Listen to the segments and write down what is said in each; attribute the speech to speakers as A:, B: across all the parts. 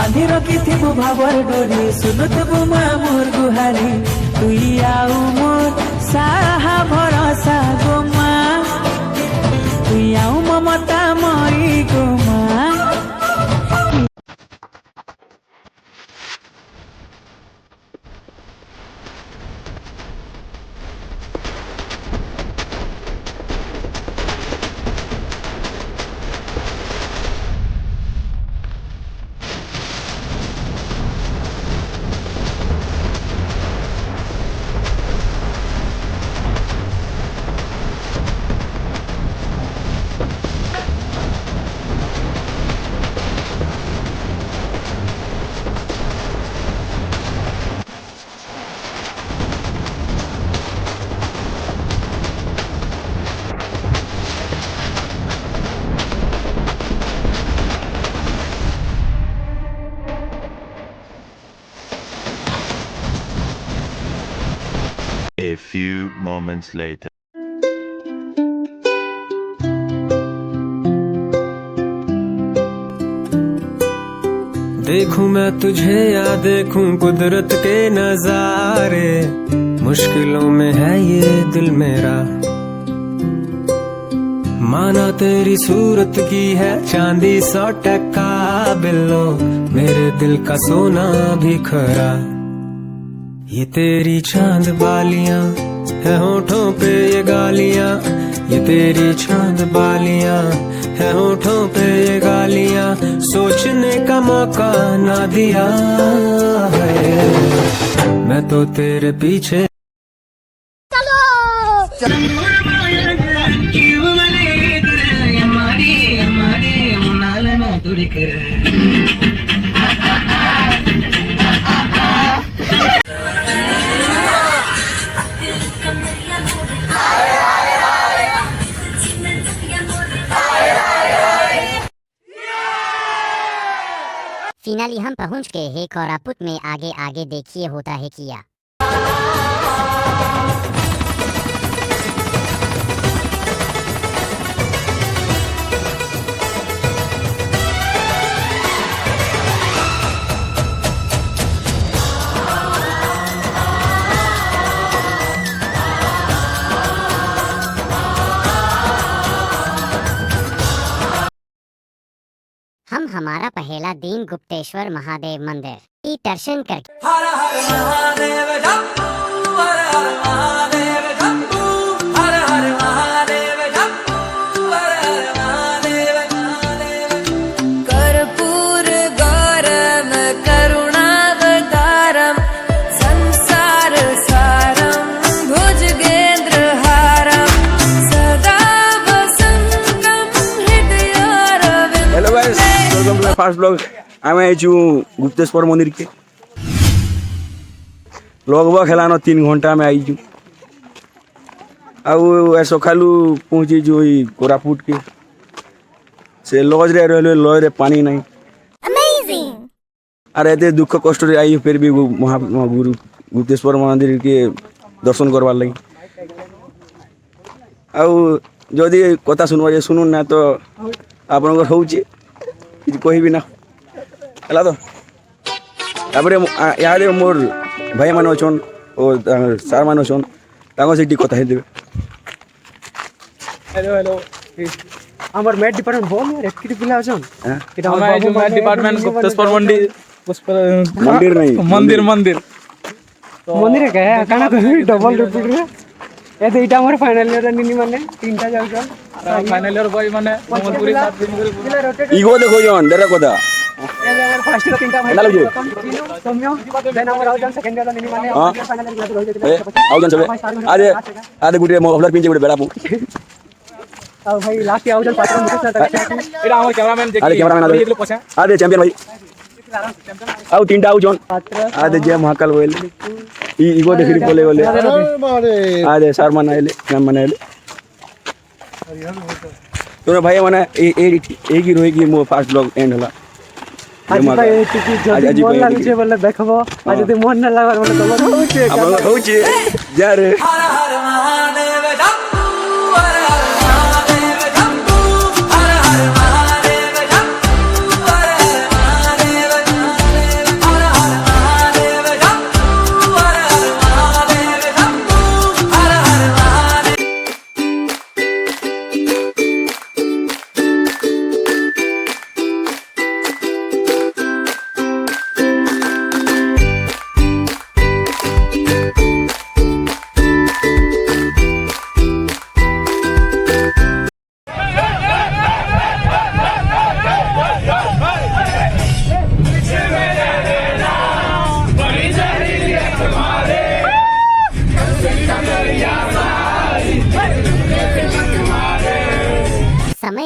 A: बांधी रखिथिबु भावर डोरी सुनुथबु मा मोर गुहारी तुई आउ मोर साहा भरोसा गो मा तुई आउ ममता मई गो मा।
B: A few moments later.
C: देखूं मैं तुझे या देखूं कुदरत के नजारे, मुश्किलों में है ये दिल मेरा। माना तेरी सूरत की है चांदी 100% बिल्लो, मेरे दिल का सोना भी खरा। ये तेरी चांद बालियां है होठों पे ये गालियां, ये तेरी चांद बालियां है होठों पे ये गालियां, सोचने का मौका ना दिया है मैं तो तेरे पीछे।
D: फिनाली हम पहुंच गए हैं कोरापुट में, आगे आगे देखिए होता है क्या। हम हमारा पहला दिन गुप्तेश्वर महादेव मंदिर की दर्शन करके
A: हर हर महादेव जप्पू, हर हर महादेव जप्पू, हर हर महादेव जप्पू, हर हर महादेव महादेव।
E: कर्पूर गौरम करुणावतारम संसार सारम भुजगेंद्र हारम सदा वसंतम हृदयारविंदे।
F: Hello guys, welcome to my first blog. Um I Gupteshwar मंदिर के लगभग हेलान 3 घंटा में आई सकालू पहुँची कोरापुट के से लॉज रे रहे लॉज रे पानी नहीं अरे एते दुख कष्ट रे आई फिर भी महागुरु गुप्तेश्वर मंदिर के दर्शन करवार लगी। जदि कथा सुनवा सुनु ना तो आपन होची कहबी ना है तो यहाँ मोर भाई मान अच्छन और सार मान अच्छन से कथा देवे।
G: हेलो हेलो हमर मैथ डिपार्टमेंट बोल यार एकटी पिला अछन
H: एटा हमर मैथ डिपार्टमेंट गुप्तेश्वर मंदिर
F: मंदिर नहीं
H: मंदिर मंदिर
G: मंदिर का काना डबल रिपीट रे ए देटा हमर फाइनल ईयर निनी माने तीनटा जाउछन
H: फाइनल ईयर बॉय माने मोहनपुरी 7 दिन
F: इगो देखो जन डेरा कथा
G: फर्स्ट ईयर तीनटा भाई
F: हेलो जी
G: सौम्य देन हमर आउजन सेकंड ईयर निनी माने फाइनल ईयर हो जेते
F: आउजन सबे आदे आदे गुटे मोहलर पिंचे गुटे बेड़ापू
G: अब भाई लास्ट आउजन पात्र मुके साथ
H: एटा हमर कैमरामैन
F: आदे कैमरामैन आदे चैंपियन भाई आउ तीनटा आउजन आदे जय महाकाल बोल इगो देखि बोले बोले आदे सर मनाइले मैम मनाइले तोरे भाई माने एक ही रोई की मो फास्ट ब्लॉग एंड होला
G: आज भाई टिकी जल्दी मन लागै छै बोले देखबो आज जदि मन न लागल बोले तो होउछे
F: अब होउछे जा रे।
A: हर हर महादेव जप्पू, हर हर महादेव जप्पू, हर हर महादेव जप्पू, हर हर महादेव महादेव।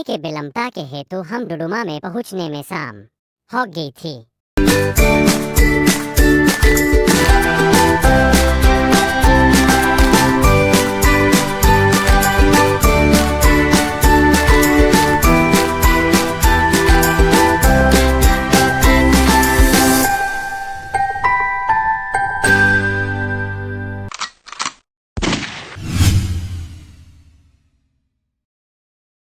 D: समय के विलंबता के हेतु हम डुडुमा में पहुंचने में शाम हो गई थी।